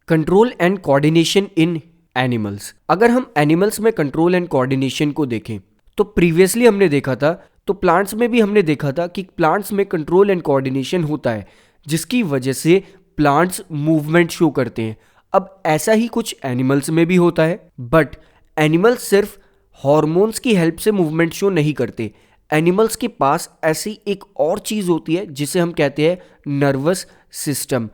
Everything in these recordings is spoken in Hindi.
Control and coordination in animals. अगर हम एनिमल्स में कंट्रोल एंड कोऑर्डिनेशन को देखें तो प्रीवियसली हमने देखा था, तो प्लांट्स में भी हमने देखा था कि प्लांट्स में कंट्रोल एंड कोऑर्डिनेशन होता है जिसकी वजह से प्लांट्स मूवमेंट शो करते हैं। अब ऐसा ही कुछ एनिमल्स में भी होता है, बट एनिमल्स सिर्फ हॉर्मोन्स की हेल्प से मूवमेंट शो नहीं करते। एनिमल्स के पास ऐसी एक और चीज़ होती है जिसे हम कहते हैं नर्वस सिस्टम।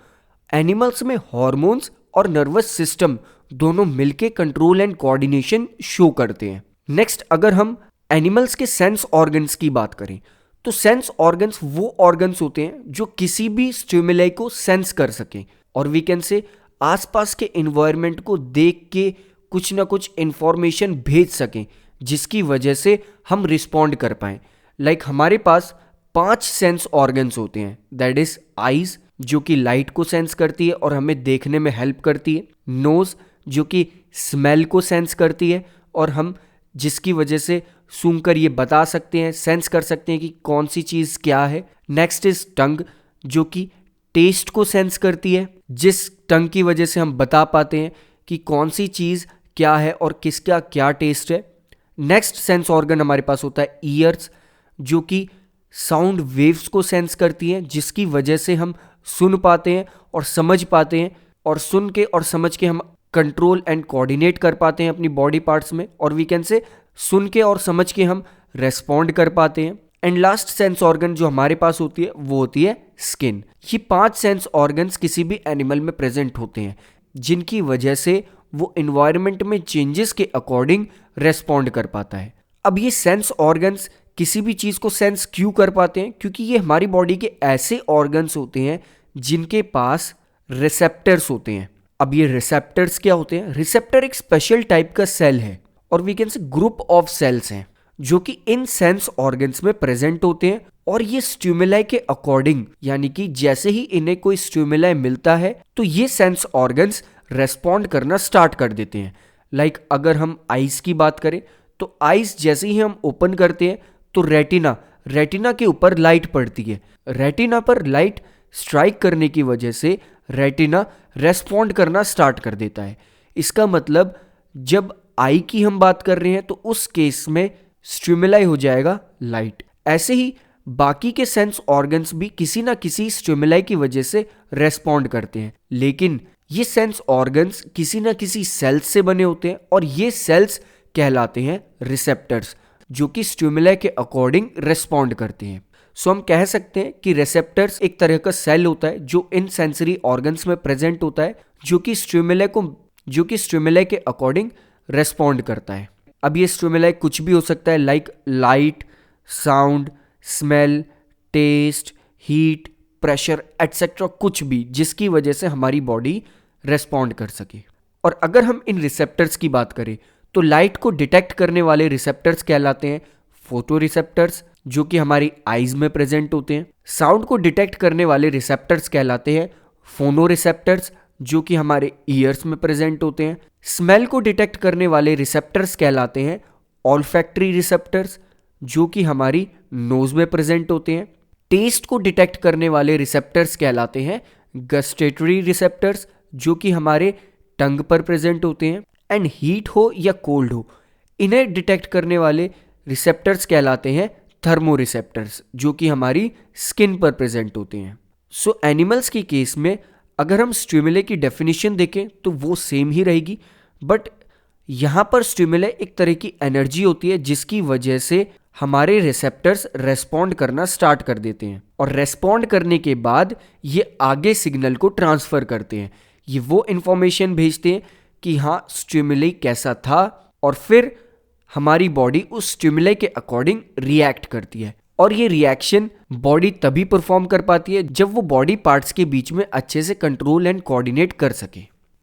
एनिमल्स में हॉर्मोन्स और नर्वस सिस्टम दोनों मिलके कंट्रोल एंड कोऑर्डिनेशन शो करते हैं। नेक्स्ट, अगर हम एनिमल्स के सेंस ऑर्गन्स की बात करें तो सेंस ऑर्गन्स वो ऑर्गन्स होते हैं जो किसी भी स्टिमुलाई को सेंस कर सकें और वी कैन से आसपास के एनवायरनमेंट को देख के कुछ ना कुछ इंफॉर्मेशन भेज सकें जिसकी वजह से हम रिस्पॉन्ड कर पाएं। लाइक हमारे पास 5 सेंस ऑर्गन्स होते हैं, दैट इज आईज जो कि लाइट को सेंस करती है और हमें देखने में हेल्प करती है, नोज जो कि स्मेल को सेंस करती है और हम जिसकी वजह से सूंघकर ये बता सकते हैं, सेंस कर सकते हैं कि कौन सी चीज़ क्या है। नेक्स्ट इज टंग जो कि टेस्ट को सेंस करती है, जिस टंग की वजह से हम बता पाते हैं कि कौन सी चीज़ क्या है और किसका क्या टेस्ट है। नेक्स्ट सेंस ऑर्गन हमारे पास होता है ईयर्स जो कि साउंड वेव्स को सेंस करती हैं जिसकी वजह से हम सुन पाते हैं और समझ पाते हैं, और सुन के और समझ के हम कंट्रोल एंड कोऑर्डिनेट कर पाते हैं अपनी बॉडी पार्ट्स में, और वी कैन से सुन के और समझ के हम रेस्पॉन्ड कर पाते हैं। एंड लास्ट सेंस ऑर्गन जो हमारे पास होती है वो होती है स्किन। ये 5 सेंस ऑर्गन्स किसी भी एनिमल में प्रेजेंट होते हैं जिनकी वजह से वो एनवायरनमेंट में चेंजेस के अकॉर्डिंग रेस्पॉन्ड कर पाता है। अब ये सेंस ऑर्गन्स किसी भी चीज़ को सेंस क्यों कर पाते हैं? क्योंकि ये हमारी बॉडी के ऐसे ऑर्गन्स होते हैं जिनके पास रिसेप्टर्स होते हैं। अब ये रिसेप्टर्स क्या होते हैं? रिसेप्टर एक स्पेशल टाइप का सेल है और we can say group of cells हैं जो कि इन सेंस ऑर्गन्स में प्रेजेंट होते हैं, और ये स्टिमुलाई के अकॉर्डिंग, यानी कि जैसे ही इन्हें कोई स्टिमुलाई मिलता है तो ये सेंस ऑर्गन्स रेस्पॉन्ड करना स्टार्ट कर देते हैं। लाइक अगर हम आइज की बात करें तो आइज जैसे ही हम ओपन करते हैं तो रेटिना के ऊपर लाइट पड़ती है। रेटिना पर लाइट स्ट्राइक करने की वजह से रेटिना रेस्पॉन्ड करना स्टार्ट कर देता है। इसका मतलब जब आई की हम बात कर रहे हैं तो उस केस में स्टिमुलाई हो जाएगा लाइट। ऐसे ही बाकी के सेंस ऑर्गन्स भी किसी ना किसी स्टिमुलाई की वजह से रेस्पॉन्ड करते हैं, लेकिन ये सेंस ऑर्गन्स किसी ना किसी सेल्स से बने होते हैं और ये सेल्स कहलाते हैं रिसेप्टर्स जो कि स्टिमुलाई के अकॉर्डिंग रेस्पॉन्ड करते हैं। सो हम कह सकते हैं कि रिसेप्टर्स एक तरह का सेल होता है जो इन सेंसरी ऑर्गन्स में प्रेजेंट होता है जो कि स्टिमुलाई के अकॉर्डिंग रेस्पॉन्ड करता है। अब ये स्टिमुलाई कुछ भी हो सकता है, like light, sound, smell, taste, heat, pressure et cetera, कुछ भी जिसकी वजह से हमारी बॉडी रेस्पॉन्ड कर सके। और अगर हम इन रिसेप्टर्स की बात करें तो लाइट को डिटेक्ट करने वाले रिसेप्टर्स कहलाते हैं फोटो रिसेप्टर्स जो कि हमारी आईज में प्रेजेंट होते हैं। साउंड को डिटेक्ट करने वाले रिसेप्टर्स कहलाते हैं फोनो रिसेप्टर्स जो कि हमारे ईयर्स में प्रेजेंट होते हैं। स्मेल को डिटेक्ट करने वाले रिसेप्टर्स कहलाते हैं ऑल्फैक्टरी रिसेप्टर्स जो कि हमारी नोज में प्रेजेंट होते हैं। टेस्ट को डिटेक्ट करने वाले रिसेप्टर्स कहलाते हैं गस्टेटरी रिसेप्टर्स जो कि हमारे टंग पर प्रेजेंट होते हैं। एंड हीट हो या कोल्ड हो, इन्हें डिटेक्ट करने वाले रिसेप्टर्स कहलाते हैं थर्मो रिसेप्टर्स जो कि हमारी स्किन पर प्रेजेंट होते हैं। सो एनिमल्स के केस में अगर हम स्टिमुलाई की डेफिनेशन देखें तो वो सेम ही रहेगी, बट यहाँ पर स्टिमुलाई एक तरह की एनर्जी होती है जिसकी वजह से हमारे रिसेप्टर्स रेस्पॉन्ड करना स्टार्ट कर देते हैं, और रेस्पॉन्ड करने के बाद ये आगे सिग्नल को ट्रांसफर करते हैं। ये वो इंफॉर्मेशन भेजते हैं कि हाँ स्टिमुलाई कैसा था, और फिर हमारी बॉडी उस स्टिमुलाई के अकॉर्डिंग रिएक्ट करती है, और ये रिएक्शन बॉडी तभी परफॉर्म कर पाती है जब वो बॉडी पार्ट्स के बीच में अच्छे से कंट्रोल एंड कोऑर्डिनेट कर सके।